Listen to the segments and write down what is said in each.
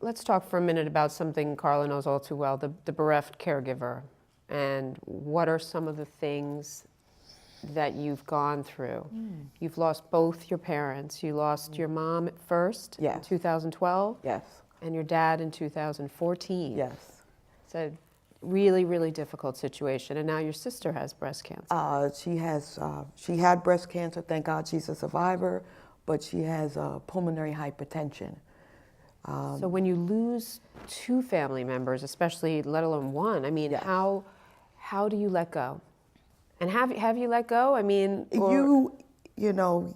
let's talk for a minute about something Carla knows all too well, the bereft caregiver. And what are some of the things that you've gone through? You've lost both your parents. You lost your mom at first in 2012. Yes. And your dad in 2014. Yes. It's a really, really difficult situation. And now your sister has breast cancer. She had breast cancer. Thank God she's a survivor, but she has pulmonary hypertension. So when you lose two family members, especially let alone one, I mean, how do you let go? And have you let go? I mean, you know,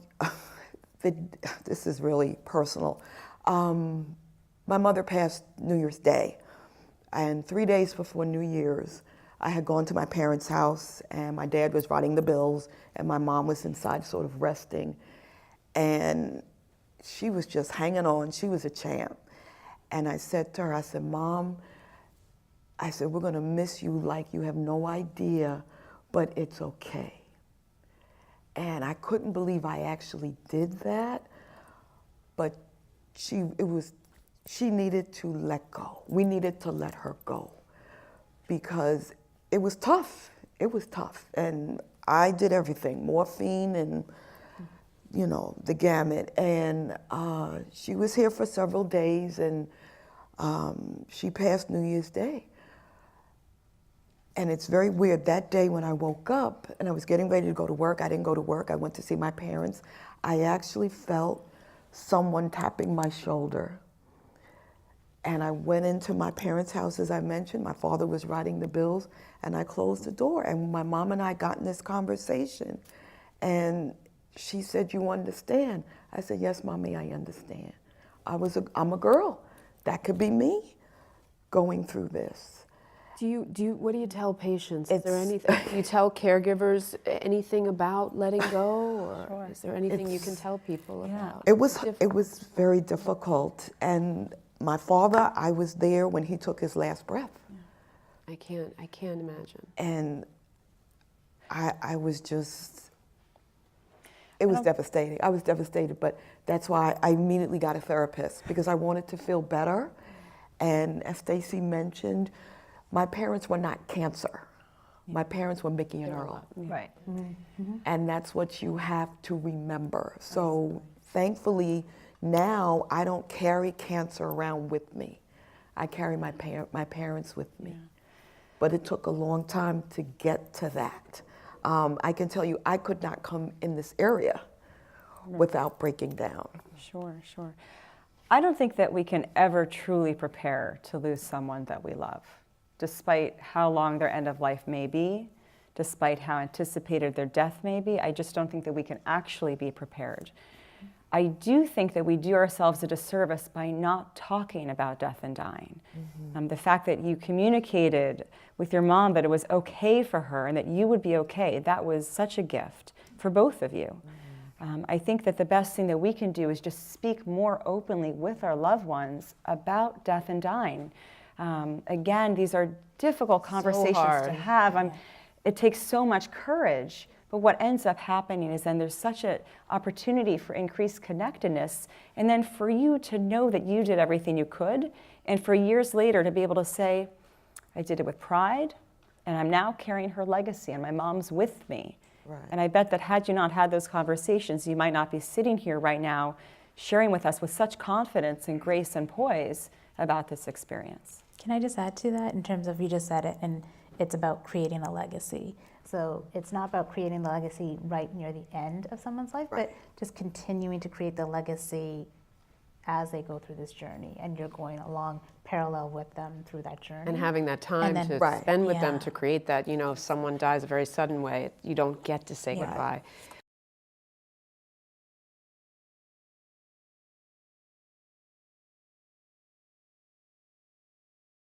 this is really personal. My mother passed New Year's Day, and 3 days before New Year's, I had gone to my parents' house, and my dad was writing the bills, and my mom was inside sort of resting, and she was just hanging on. She was a champ. And I said to her, I said, Mom, I said, we're gonna miss you like you have no idea, but it's okay. And I couldn't believe I actually did that, but she needed to let go. We needed to let her go because it was tough. It was tough. And I did everything, morphine and, you know, the gamut. And she was here for several days, and she passed New Year's Day. And it's very weird. That day when I woke up and I was getting ready to go to work, I didn't go to work, I went to see my parents, I actually felt someone tapping my shoulder. And I went into my parents' house, as I mentioned. My father was writing the bills, and I closed the door. And my mom and I got in this conversation. And she said, "You understand?" I said, "Yes, Mommy, I understand. I'm a girl. That could be me going through this." What do you tell patients? Is there anything, do you tell caregivers anything about letting go, or is there anything you can tell people about? It was very difficult, and my father, I was there when he took his last breath. I can't imagine. And I was just, it was devastating. I was devastated, but that's why I immediately got a therapist, because I wanted to feel better. And as Stacey mentioned, my parents were not cancer. My parents were Mickey and Earl. Right. Mm-hmm. And that's what you have to remember. So thankfully, now I don't carry cancer around with me. I carry my parents with me. Yeah. But it took a long time to get to that. I can tell you, I could not come in this area without breaking down. Sure, sure. I don't think that we can ever truly prepare to lose someone that we love, despite how long their end of life may be, despite how anticipated their death may be. I just don't think that we can actually be prepared. I do think that we do ourselves a disservice by not talking about death and dying. Mm-hmm. The fact that you communicated with your mom that it was okay for her and that you would be okay, that was such a gift for both of you. Mm-hmm. I think that the best thing that we can do is just speak more openly with our loved ones about death and dying. Again, these are difficult conversations to have. It takes so much courage. But what ends up happening is then there's such an opportunity for increased connectedness, and then for you to know that you did everything you could, and for years later to be able to say, I did it with pride, and I'm now carrying her legacy, and my mom's with me. Right. And I bet that had you not had those conversations, you might not be sitting here right now sharing with us with such confidence and grace and poise about this experience. Can I just add to that in terms of, you just said it, and it's about creating a legacy. So it's not about creating the legacy right near the end of someone's life, but just continuing to create the legacy as they go through this journey, and you're going along parallel with them through that journey. And having that time to spend with them to create that, you know, if someone dies a very sudden way, you don't get to say goodbye.